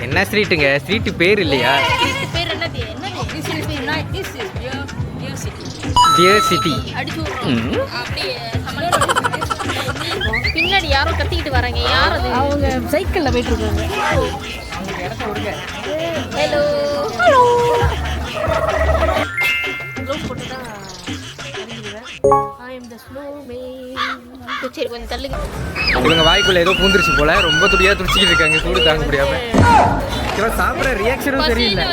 என்ன ஸ்ட்ரீட்டுங்க? ஸ்ட்ரீட்டு பேர் இல்லையா? ஸ்ட்ரீட் பேர் என்னது? Dear city. அப்படியே பின்னாடி யாரோ கத்திக்கிட்டு வராங்க. யார் அது? அவங்க சைக்கிளில் போயிட்டு இருக்காங்க. ஹலோ சரி கொஞ்சம் தள்ளுங்க. இவங்க வாய்க்குள்ள ஏதோ பூந்துருச்சு போல, ரொம்ப துடியா துடிச்சிக்கிட்டு இருக்காங்க சூடு தாங்க முடியாம. இவன் சாப்பிட்ற ரியாக்ஷனும் சரியில்லை.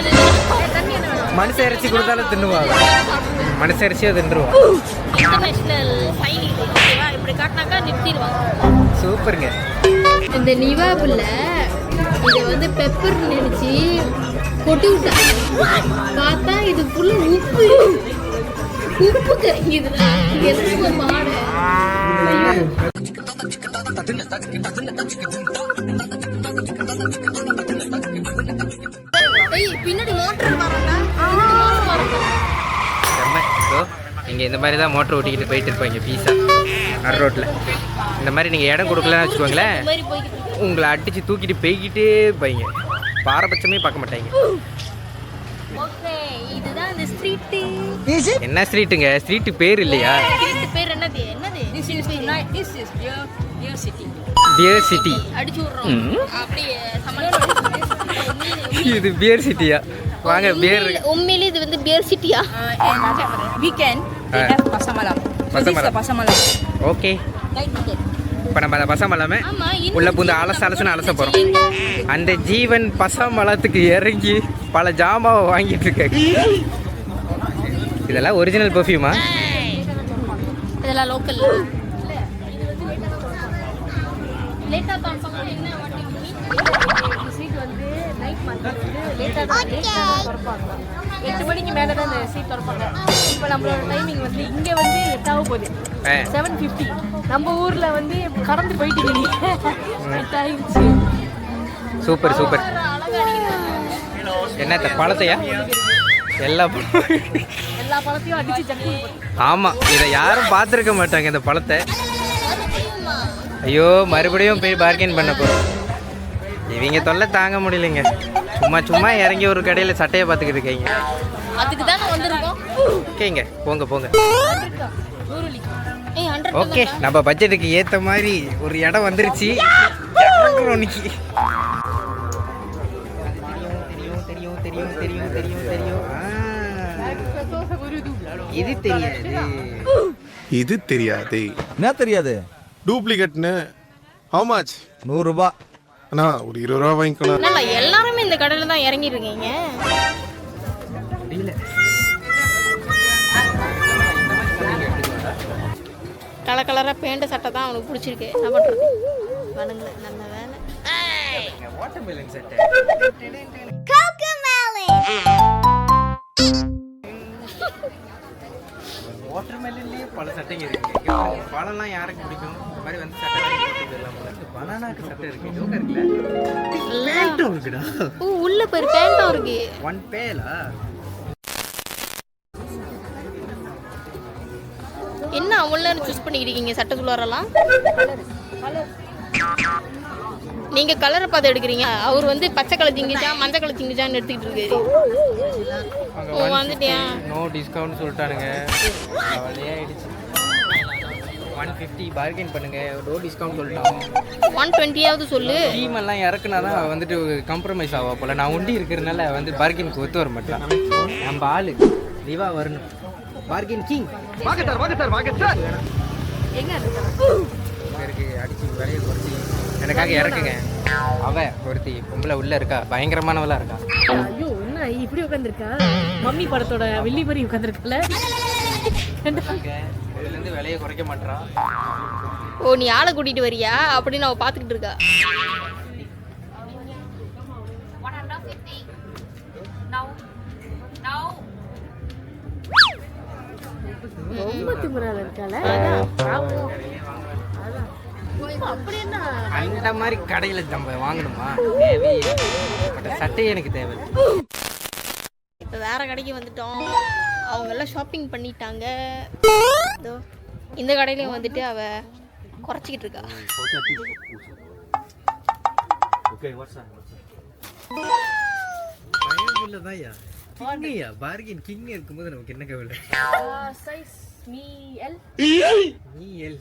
மனுஷ இறைச்சி கொடுத்தாலும் தின்னுவாங்க, மனுஷ இறைச்சியை தின்றுவான். இன்டர்நேஷனல் சைன் இது ஓகேவா? இப்படி காட்டினாக்கா நிறுத்திடுவாங்க. சூப்பருங்க. இந்த நிவாபில் இதை வந்து பெப்பர் நினைச்சு கொட்டி விட்டாங்க. பார்த்தா இது ஃபுல்லு உப்பு கரைக்குதுடா. எதுக்கு மாடு? பின்னாடி மோட்டர் வரண்டா. நீங்கள் இந்த மாதிரி தான் மோட்டர் ஓட்டிக்கிட்டு போயிட்டு இருப்பாங்க பீஸா நடு ரோட்டில். இந்த மாதிரி நீங்கள் இடம் கொடுக்கலன்னு வச்சுக்கோங்களேன், உங்களை அடித்து தூக்கிட்டு போய்கிட்டே இருப்பாங்க. பாரபட்சமே பார்க்க மாட்டாங்க. ஓகே, இதுதான் இந்த ஸ்ட்ரீட். என்ன ஸ்ட்ரீட்டுங்க? ஸ்ட்ரீட்டு பேர் இல்லையா? ஸ்ட்ரீட் பேர் என்னது? Dear city. அடிச்சு விடுறோம். அப்படியே இது பியர் சிட்டியா? வாங்க பியர். உண்மையிலே இது வந்து பியர் சிட்டியா? வீக்கெண்ட் பசமலம். ஓகே, இப்போ நம்ம அந்த பசமலாமே உள்ள பூந்து அலச போகிறோம். அந்த ஜீவன் பசமலத்துக்கு இறங்கி பல ஜாமாவை வாங்கிட்டு இருக்காங்க. இதெல்லாம் ஒரிஜினல் பெர்ஃப்யூமா? இதெல்லாம் லோக்கல். லேட்டா தான் என்ன சீட் வந்து நைட் மார்க்கெட் வந்து லேட்டாக தான் திறப்பாங்க. 8 மணிக்கு மேலே தான் இந்த சீட் திறப்பாங்க. இப்போ நம்மளோட டைமிங் வந்து இங்கே வந்து 8 போகுது, 7:50. நம்ம ஊரில் வந்து கடந்து போயிட்டு ஆயிடுச்சு. Super super. என்னத்த பழத்தையா? எல்லா பழத்தையும் அடிச்சு ஜங்கு. ஆமாம், இதை யாரும் பார்த்துருக்க மாட்டாங்க இந்த பழத்தை. ஐயோ, மறுபடியும் போய் பார்கெயின் பண்ண போகிறோம். இவங்க தொல்லை தாங்க முடியலைங்க. சும்மா இறங்கி ஒரு கடையில் சட்டையை பார்த்துக்கிட்டு இருக்கீங்க. அதுக்கு தான் வந்திருக்கோம். ஓகேங்க, போங்க. ஓகே, நம்ம பட்ஜெட்டுக்கு ஏற்ற மாதிரி ஒரு இடம் வந்துருச்சு. தெரியும். இது தெரியாது. என்ன தெரியாது? டூப்ளிகேட்னு. How much? 100 ரூபாய். அண்ணா ஒரு 20 ரூபா வாங்கிக்கலாம். என்னடா எல்லாருமே இந்த கடையில் தான் இறங்கி இருக்கீங்க? கலராக பேண்ட் சட்டை தான் அவனுக்கு பிடிச்சிருக்கு. என்ன பண்ணுறது? வணங்க, நல்ல வேலை. வாட்டர்மெலன் சட்டை. வாட்டர்மெலன்லயே பல சட்டைங்க இருக்கு. பழம்லாம் யாருக்கு பிடிக்கும்? இந்த மாதிரி வந்து சட்டை பனானாக்கு சட்டை இருக்கு. ஜோக்கா இருக்குல்ல? பேண்ட்டும் இருக்குடா. ஓ, உள்ள பேர் பேண்ட்டும் இருக்கு. One Bela? என்ன அவ்வளோ சூஸ் பண்ணிக்கிறீங்க சட்டைக்குள்ளாரெல்லாம்? நீங்க கலரை பார்த்து எடுக்கிறீங்க. அவர் வந்து பச்சை கலர் திங்கிச்சா மஞ்சள் கலர் திங்கிச்சான்னு எடுத்துக்கிட்டு இருக்காரு. ஓ, வந்துட்டியா? நோ டிஸ்கவுண்ட் சொல்லிட்டானுங்க. அவளையே ஆயிடுச்சு. 150 பார்கெயின் பண்ணுங்க. நோ டிஸ்கவுண்ட் சொல்லிட்டாங்க. 120 சொல்லு. டீம் எல்லாம் இறக்குனா தான் வந்துட்டு காம்ப்ரமைஸ் ஆவா போல. நான் ஒண்டி இருக்கிறதுனால வந்து பார்கெயினுக்கு ஒத்து வர மாட்டேன். நம்ம ஆளு லிவா வரணும். Bargain king. வாங்க சார். எங்க இருக்கு? அடிச்சு விலையை குறைச்சி எனக்காக இறக்குங்க. அவ ஒருத்தி பொம்பளை உள்ள இருக்கா, பயங்கரமானவளா இருக்கா. ஐயோ, என்ன இப்படி உட்காந்துருக்கா? மம்மி படத்தோட வெள்ளி மாதிரி உட்காந்துருக்கல. இதுலேருந்து விலையை குறைக்க மாட்டான். ஓ, நீ ஆளை கூட்டிட்டு வரியா அப்படின்னு அவ பாத்துக்கிட்டு இருக்கா. ரொம்ப திமிரால இருக்கால. அப்படி என்ன அந்த மாதிரி கடையில் நம்ம வாங்கணுமா? தேவையே. சட்டையே எனக்கு தேவை. இப்போ வேற கடைக்கு வந்துட்டோம். அவங்க எல்லாம் ஷாப்பிங் பண்ணிட்டாங்க. இந்த கடையிலையும் வந்துட்டு அவ குறைச்சிக்கிட்டு இருக்கா. கவலை தான்யா. கிங்கையா பார்கின் கிங் இருக்கும்போது நமக்கு என்ன கவலை? Size me L. நீ எல்.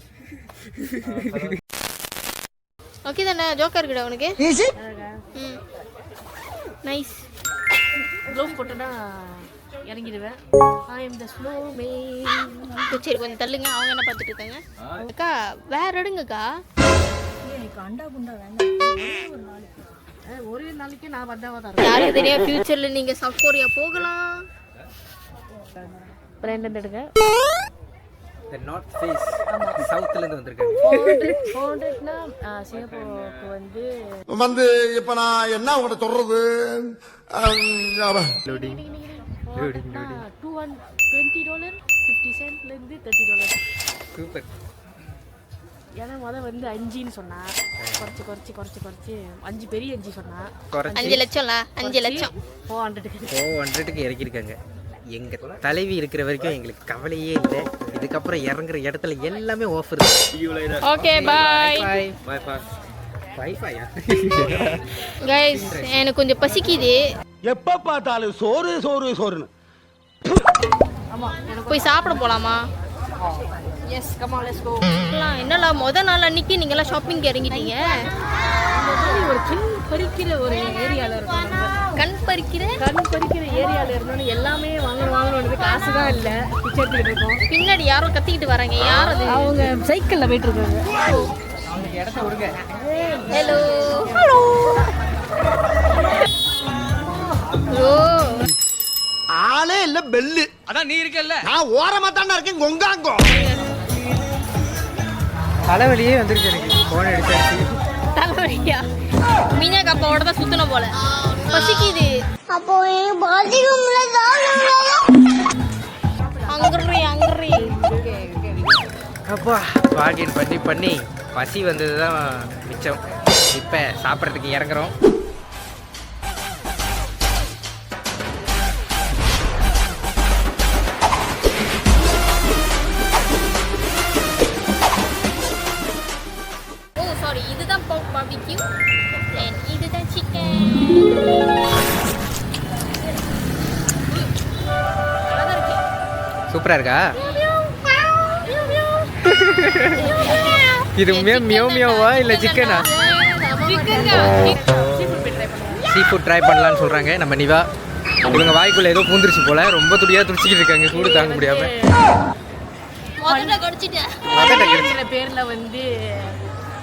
ஓகே தானே? ஜோக்கா இருக்குடா உனக்கு. ம் நைஸ். க்ளோவ் போட்டேன்னா இறங்கிடுவேன். I am the slow man. சரி கொஞ்சம் தள்ளுங்க. அவங்க என்ன பார்த்துட்டு இருக்காங்க? அக்கா வேற எடுங்கக்கா. எனக்கு அண்டா குண்டா வேண்டாம். ஒரே நாளைக்கு நான் வந்தாவா தரேன். யாருக்கு தெரியும் ஃபியூச்சர்ல நீங்க சவுத் கொரியா போகலாம். அப்புறம் என்ன எடுங்க? The North Face. சவுத்துல இருந்து வந்திருக்காங்க. 400னா சிங்கப்பூருக்கு வந்து இப்ப நான் என்ன உங்கள்கிட்ட சொல்றது? லோடிங் $220 $50 இருந்து $30. சூப்பர். ஏன்னா வந்து 5ன்னு சொன்னா குறைச்சி 5 பெரிய 5 சொன்னா 5 லட்சம்ல 5 லட்சம் 400க்கு இறக்கியிருக்காங்க. எங்க தலைவி இருக்கிற வரைக்கும் எங்களுக்கு கவலையே இல்லை. இதுக்கப்புறம் இறங்குற இடத்துல எல்லாமே offer. Okay boy bye bye வைஃபையா गाइस எனக்கு கொஞ்சம் பசிக்குது. எப்ப பார்த்தாலும் சோறு சோறு சோறுன்னு. ஆமா போய் சாப்பிட போலாமா? Yes come on let's go. என்னல முத நாள் அன்னைக்கு நீங்க எல்லாம் ஷாப்பிங் இறங்கிட்டீங்க. ஒரு கண் பறிக்கிற ஒரு ஏரியால இருக்கோம். கண் பறிக்கிற ஏரியால இருந்தோம். எல்லாமே வாங்கணும்னு காசு தான் இல்ல. பிச்சை எடுத்துட்டு இருக்கோம். பின்னாடி யாரோ கத்திக்கிட்டு வராங்க. யார் அது? அவங்க சைக்கிள்ல போயிட்டு இருக்காங்க. அவங்களுக்கு இடத்த விடுங்க. Hello hello. ஓ ஆளே இல்ல பெல்லு. அதான் நீ இருக்கல்ல. நான் ஓரமா தானே இருக்கேன். கொங்காங்கோ தலைவலியே வந்துருச்சு எனக்கு. போன் எடுத்தாச்சு. தலைவலியா? மீனா கப்பாவோட தான் சுத்தணும் போல. பசிக்குது. அப்போ அங்கறி அப்பா பார்கெயின் பண்ணி பசி வந்தது தான் மிச்சம். இப்போ சாப்பிட்றதுக்கு இறங்குறோம். ஓ சாரி, இதுதான் போக் பார்பிக்யூ. தென் இதுதான் சிக்கன். சூப்பரா இருக்கா? இது மியோ மியோவா இல்ல சிக்கனா? சீ ஃபுட் ட்ரை பண்ணலாம்னு சொல்றாங்க நம்ம நிவா. இவங்க வாய்க்குள்ள ஏதோ பூந்துருச்சு போல. ரொம்ப துடியா துடிச்சிக்கிட்டு இருக்காங்க சூடு தாங்க முடியாம. சில பேர்ல வந்து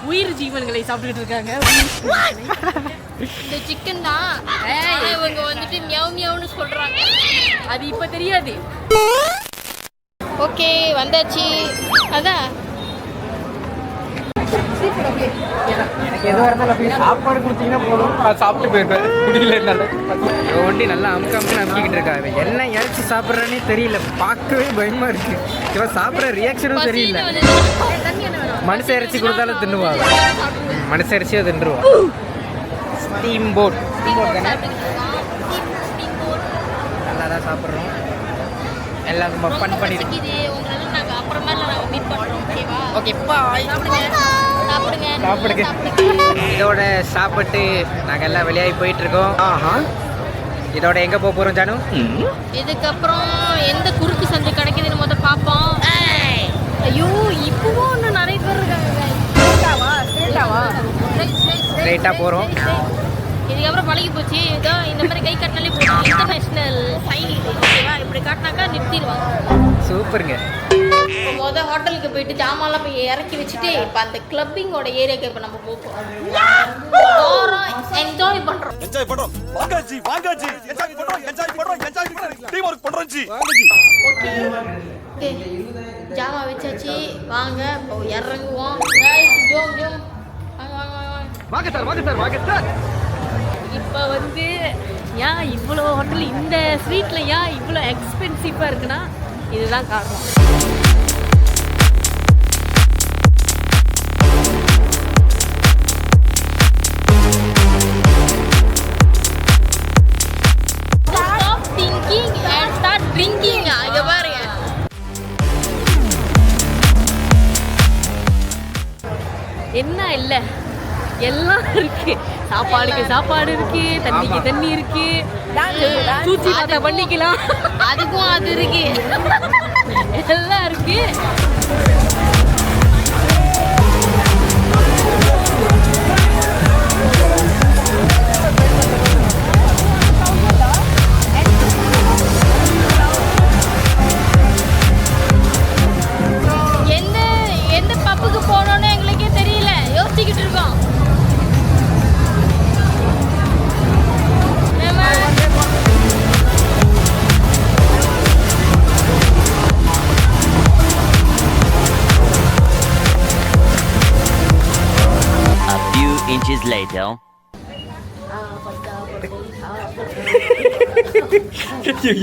உயிர் ஜீவன்களை சாப்பிட்டுட்டு இருக்காங்க. இந்த சிக்கன் தான் இவங்க வந்துட்டு மியாவ் மியாவ்னு சொல்றாங்க. அது இப்ப தெரியாது. ஓகே வந்தாச்சு. அதான் எனக்கு எதுவாக இருந்தாலும் அப்படியே சாப்பாடு கொடுத்தீங்கன்னா போதும். நான் சாப்பிட்டு போயிருப்பேன். குடியில இருந்தாலும் ஒண்டி நல்லா அமுக்கு அமுக்கிக்கிட்டு இருக்காங்க. என்ன இறைச்சி சாப்பிட்றேன்னே தெரியல. பார்க்கவே பயமா இருக்கு. இவன் சாப்பிட்ற ரியாக்ஷனும் தெரியல. மனுஷ இறைச்சி கொடுத்தாலும் தின்னுவாங்க. மனுஷ இறைச்சியோ தின்றுவா. ஸ்டீம் போட் தானே. நல்லா தான் சாப்பிட்றோம். எல்லாம் நம்ம ஃபன் பண்ணிட்டு. உங்களால நாங்க அப்புறமேல நாங்க மீட் பண்றோம். ஓகேவா? Okay bye. சாப்பிடுங்க. இதோட சாப்பிட்டு நாங்கள் எல்லாம் வெளியாகி போயிட்டு இருக்கோம். இதோட எங்க போக போறோம் ஜானு? இதுக்கப்புறம் எந்த குறுக்கு சந்தை கிடைக்குதுன்னு முதல்ல பார்ப்போம். ஐயோ இப்பவும் இன்னும் நிறைய பேர் இருக்காங்க. ஸ்ட்ரைட்டா போறோம். இதுக்கப்புறம் பழகி போச்சு. இதோ இந்த மாதிரி கை காட்டினாலே போதும். இன்டர்நேஷனல் சைன் இது. ஓகேவா? இப்படி காட்டினாக்கா நிறுத்திடுவாங்க. சூப்பருங்க. இப்போ மொதல் ஹோட்டலுக்கு போயிட்டு ஜாமான்லாம் போய் இறக்கி வச்சுட்டு இப்போ அந்த கிளப்பிங்கோட ஏரியாவுக்கு இப்போ நம்ம போகிறோம். என்ஜாய் பண்ணுறோம். வாங்காஜி என்ஜாய் பண்றோம் டீம் வர்க் பண்றோம் ஜி. ஓகே ஓகே ஜாமா வச்சாச்சு. வாங்க இப்போ இறங்குவோம். கைஸ் ஜோம் வாங்க சார். இப்போ வந்து ஏன் இவ்வளோ ஹோட்டல் இந்த ஸ்ட்ரீட்ல ஏன் இவ்வளோ எக்ஸ்பென்சிவாக இருக்குன்னா இதுதான் காரணம். Stop thinking and start drinking. இங்க பாருங்க. என்ன இல்லை எல்லாம் இருக்கு. சாப்பாடுக்கு சாப்பாடு இருக்கு, தண்ணிக்கு தண்ணி இருக்கு, சூச்சி மாத்த பண்ணிக்கலாம், அதுக்கும் அது இருக்கு. எல்லாம் இருக்கு. எந்த பப்புக்கு போனோன்னு எங்களுக்கே தெரியல, யோசிச்சுக்கிட்டு இருக்கோம். A few inches later.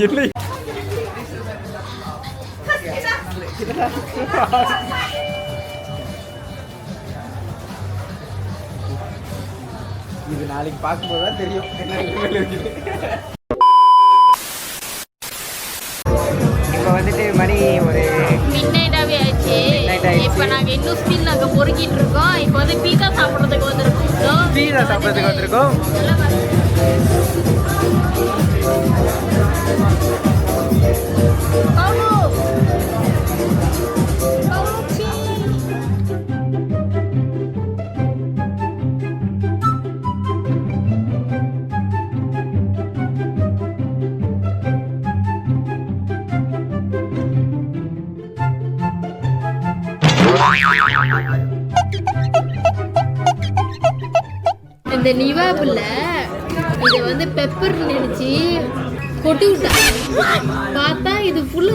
என்ன இது நாளைக்கு பார்க்கும்போது தான் தெரியும் என்ன நிலைமையில இருக்குது. இப்போ வந்துட்டு மணி ஒரு மிட்நைட்டாவே ஆயிடுச்சு. இப்போ நாங்கள் இன்னும் ஸ்டில் நாங்கள் பொறுக்கிட்டு இருக்கோம். இப்போ வந்து பீஸா சாப்பிட்றதுக்கு வந்திருக்கோம். பீஸா சாப்பிட்றதுக்கு வந்திருக்கோம். இந்த நிவாபில் இதை வந்து பெப்பர் நினைச்சு கொட்டி விட்டா, பார்த்தா இது ஃபுல்லா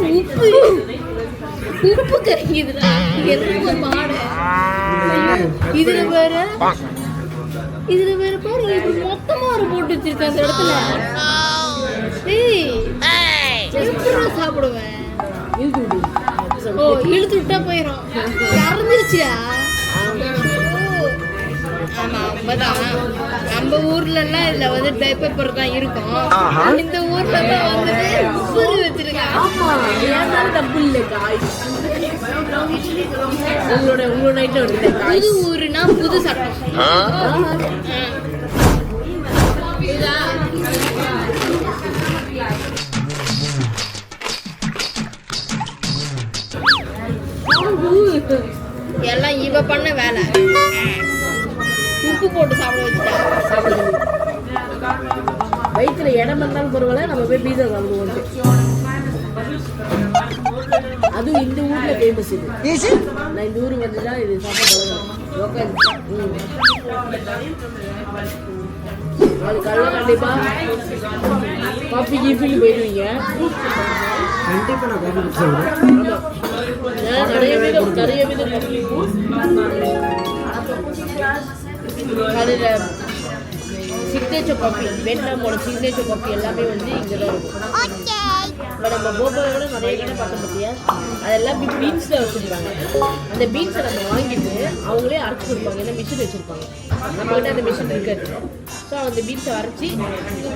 உப்பு கரைக்குதுடா. எறும்பு மாடை இதுல வேற பாருங்க, இப்படி மொத்தமா ஒரு போட்டு வச்சிருக்கேன் அந்த இடத்துல. எப்படி சாப்பிடுவேன்? ஓ, இழுத்து விட்டா போயிடும். இறந்துருச்சியா? ஆமா, உண்மைதான். நம்ம ஊர்ல எல்லாம் இதுல வந்து பேப்பர் தான் இருக்கும். இந்த ஊர்ல தான் வந்துட்டு உப்பு வச்சிருக்காங்க. தப்பு இல்லை காய்ஸ். உங்களோட நைட்ல வருது. புது ஊருனா புது சட்டம். எல்லாம் இவ பண்ண வேலை. உப்பு போட்டு சாப்பிட வச்சுட்டா. வயிற்றுல இடம் இருந்தாலும் பரவாயில்ல, நம்ம போய் பீஸா சாப்பிடுவோம். அதுவும் இந்த ஊர்ல ஃபேமஸ் இது. நான் இந்த ஊருக்கு வந்துதான் இது சாப்பிட அது காலையில் கண்டிப்பா காஃபி கீஃபின்னு போயிடுவீங்க. நிறைய விதம் அதில் சிக்னேச்சர் காஃபி, வியட்நாமோட சிக்னேச்சர் காஃபி எல்லாமே வந்து இங்கே தான் இருக்கும். இப்போ நம்ம போபாலோட நிறைய கடை பார்க்க பார்த்தியா, அதெல்லாம் பீன்ஸில் வச்சுருப்பாங்க. அந்த பீன்ஸை நம்ம வாங்கிட்டு அவங்களே அரைச்சி கொடுப்பாங்க. ஏன்னா மிஷின் வச்சுருப்பாங்க. நம்மகிட்ட அந்த மிஷின் இருக்காது. ஸோ அந்த பீன்ஸை அரைச்சி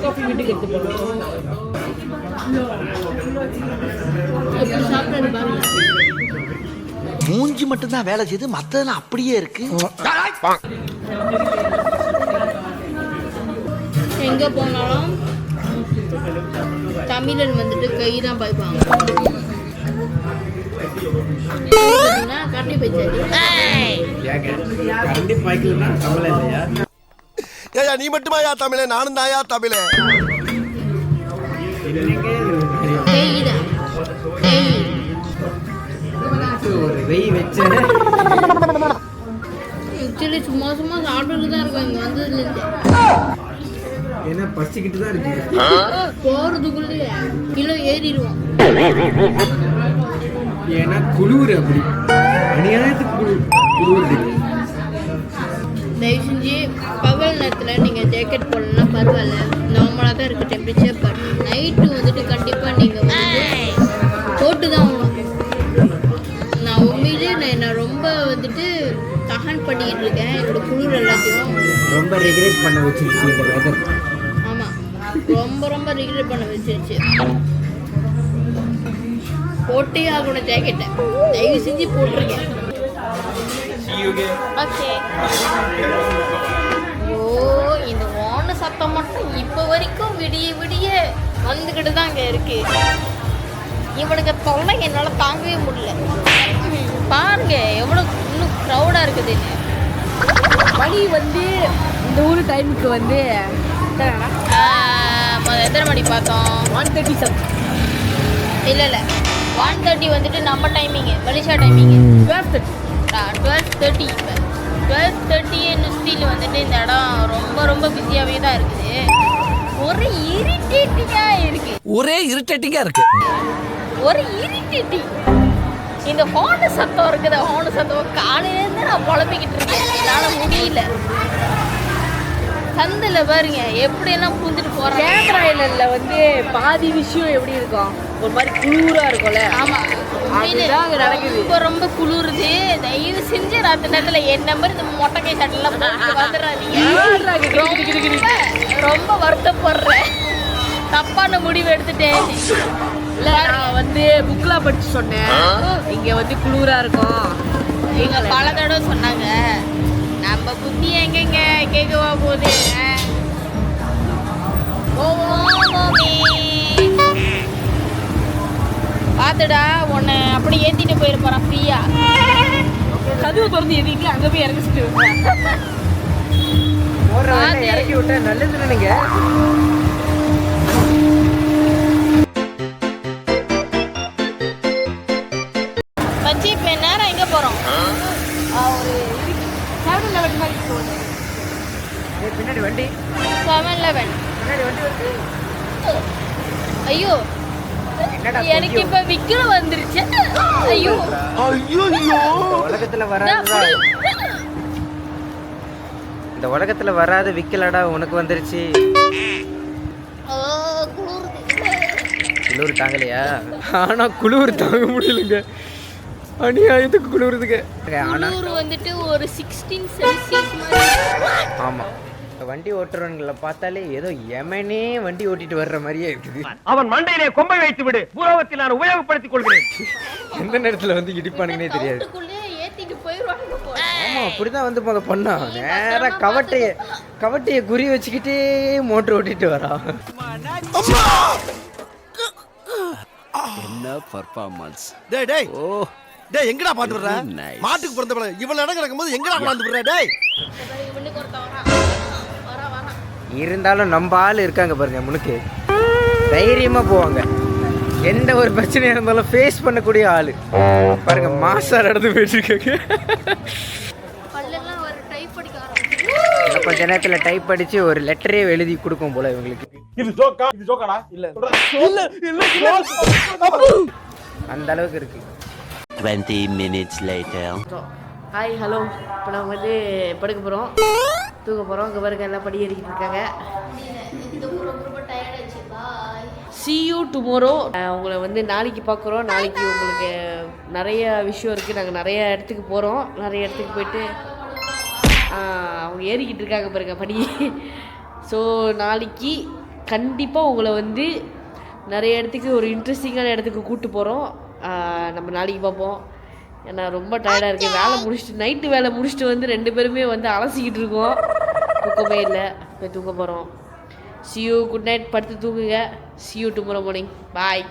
காஃபி வீட்டுக்கு எடுத்து போடுவோம். எப்படி சாப்பிட்றது பாருங்க. மூஞ்சி மட்டும்தான் வேலை செய்து, மத்ததெல்லாம் அப்படியே இருக்கு. எங்க போனாலும் தமிழன் வந்துட்டு கை தான் பாய்ப்பாங்க. கரண்டி ஏயா நீ மட்டுமா யா தமிழே? நானும் தான் யா தமிழே. சும்மா சும்மா சாப்பிட்டு தான் இருக்கும். இங்க வந்ததுலேருந்து ஏன்னா பசிக்கிட்டு தான் இருக்கு. போறதுக்குள்ளே கிலோ ஏறிடுவோம். ஏன்னா குளிர் அப்படி அநியாயத்துக்கு குளிர். தயவு செஞ்சு பகல் நேரத்தில் நீங்கள் ஜாக்கெட் போடலன்னா பரவாயில்ல, நார்மலாக தான் இருக்குது டெம்பரேச்சர். பட் நைட்டு வந்துட்டு கண்டிப்பாக நீங்கள் வந்து போட்டு தான் ஆகணும். நான் உண்மையிலே நான் ரொம்ப வந்துட்டு தகன் பண்ணிக்கிட்டு இருக்கேன். என்னோட குளிர் எல்லாத்தையும் ரொம்ப ரெகுலேட் பண்ண வச்சிருச்சு இந்த வெதர். ஆமாம், ரொம்ப ரொம்ப ரெகுலேட் பண்ண வச்சிருச்சு. போட்டே ஆகணும் ஜாக்கெட்டை. தயவு செஞ்சு போட்டிருக்கேன். ஓகே. ஐயோ இந்த ஓன சத்தம் மட்டும் இப்போ வரைக்கும் விடிய விடிய வந்துக்கிட்டு தான் அங்கே இருக்கு. இவனுக்கு தொல்லை என்னால் தாங்கவே முடியல. பாருங்க எவ்வளோ இன்னும் க்ரௌடாக இருக்குது. மணி வந்து இந்த ஊர் டைமுக்கு வந்து எத்தனை மணி பார்த்தோம்? 1:37. இல்லை 1:30 வந்துட்டு நம்ம டைமிங்கு, மலேசியா டைமிங்கு 12:30. இப்போ 12:30 ஸ்டில் வந்துட்டு இந்த இடம் ரொம்ப ரொம்ப பிஸியாகவே தான் இருக்குது. ஒரு இரிட்டேட்டிங்காக இருக்குது. ஒரே இரிட்டேட்டிங்கா இருக்கு. ஒரு இரிட்டேட்டிங். இந்த ஹார்ன் சத்தம் இருக்குது. ஹார்ன் சத்தம் காலையிலேருந்து நான் புலம்பிக்கிட்டு இருக்கேன். என்னால் முடியல. சந்தில் பாருங்க எப்படியெல்லாம் பூந்துட்டு போகிறேன். கேமராயில வந்து பாதி விஷயம் எப்படி இருக்கும், ஒரு மாதிரி குளிராக இருக்கும்ல. ஆமாம், அதுதான் அங்கே நடக்குது. ரொம்ப ரொம்ப குளிருது. தயவு செஞ்சு ராத்திரி நேரத்தில் என்ன மாதிரி இந்த மொட்டைக்கை சட்டெல்லாம் போட்டு வந்துடாதீங்க. ரொம்ப வருத்தப்படுறேன். தப்பான முடிவு எடுத்துட்டேன். இல்லை, நான் வந்து புக்கில் படித்து சொன்னேன் இங்கே வந்து குளிராக இருக்கும். எங்க பல தடவை சொன்னாங்க. நம்ம புத்தி எங்கெங்க கேட்கவா போகுது. பார்த்துடா உன்னை அப்படி ஏற்றிட்டு போயிருப்பான் ஃப்ரீயா. கதவு திறந்து எதிர்க்கு அங்கே போய் இறங்கிச்சிட்டு இறக்கி விட்டா நல்லது நினைங்க. வச்சு இப்போ நேரம் எங்கே போகிறோம்? ஒரு 7-11 மாதிரி போகுது. பின்னாடி வண்டி 7-11. பின்னாடி வண்டி வருது. ஐயோ எனக்கு இப்ப விக்கிரம் வந்துருச்சு. ஐயோ உலகத்துல வராத இந்த உலகத்துல வராத விக்கலடா உனக்கு வந்துருச்சு. குளிர் தாங்கலையா? ஆனா குளிர் தாங்க முடியலங்க. அநியாயத்துக்கு குளிருதுங்க. குளிர் வந்துட்டு ஒரு 16 செல்சியஸ் மாதிரி. ஆமா, வண்டி ஓட்டுறவங்களை பார்த்தாலே ஏதோ யமனே வண்டி ஓட்டிட்டு வர்ற மாதிரியே இருக்குது. அவன் மண்டையிலே கொம்பை வைத்து விடு. பூர்வத்தில் நான் உபயோகப்படுத்திக் கொள்கிறேன். எந்த நேரத்துல வந்து இடிப்பானுங்கன்னே தெரியாது. ஏத்திட்டு போயிடுவாங்க போல. ஆமா, அப்படிதான் வந்து போத பொண்ணா நேரா கவட்டைய குறி வச்சுக்கிட்டே மோட்டர் ஓட்டிட்டு வரா. என்ன பர்ஃபார்மன்ஸ். டேய் டேய் ஓ டேய், எங்கடா பாத்து வர்ற? Nice. மாட்டுக்கு பிறந்தவள இவ்வளவு இடம் கிடக்கும்போது எங்கடா கொண்டாந்து விடுற? டேய் இவனுக்கு ஒருத்தன் வரா. இருந்தாலும் நம்ம ஆள் இருக்காங்க பாருங்க, முனுக்கு தைரியமா போவாங்க. எந்த ஒரு பிரச்சனையா இருந்தாலும் ஃபேஸ் பண்ணக்கூடிய ஆளு பாருங்க. மாசா நடந்து போயிட்டு இருக்காங்க. பல்லெல்லாம் ஒரு டைப் படிக்க ஆரம்பிச்சு. இன்னும் கொஞ்ச நேரத்துல டைப் அடிச்சு ஒரு லெட்டரே எழுதி கொடுக்கும் போல இவங்களுக்கு. இது ஜோக்காடா? இல்ல அந்த அளவுக்கு இருக்கு. 20 minutes later. Hi hello. இப்போ நம்ம வந்து படுக்க போகிறோம், தூக்க போகிறோம். இங்கே பாருங்க எல்லாம் படி ஏறிக்கிட்டு இருக்காங்க. ரொம்ப டயர்ட் ஆச்சு. பாய். see you tomorrow. உங்களை வந்து நாளைக்கு பார்க்குறோம். நாளைக்கு உங்களுக்கு நிறைய விஷயம் இருக்குது. நாங்கள் நிறைய இடத்துக்கு போகிறோம். நிறைய இடத்துக்கு போயிட்டு அவங்க ஏறிக்கிட்டு இருக்காங்க பாருங்க படி. ஸோ நாளைக்கு கண்டிப்பாக உங்களை வந்து நிறைய இடத்துக்கு, ஒரு இன்ட்ரெஸ்டிங்கான இடத்துக்கு கூப்பிட்டு போகிறோம். நம்ம நாளைக்கு பார்ப்போம். ஏன்னா ரொம்ப டயர்டாக இருக்குது. வேலை முடிச்சுட்டு, நைட்டு வேலை முடிச்சுட்டு வந்து 2 பேருமே வந்து அலசிக்கிட்டு இருக்கோம். தூக்கமே இல்லை. போய் தூங்க போகிறோம். see you, good night. படுத்து தூங்குங்க. see you tomorrow morning. Bye.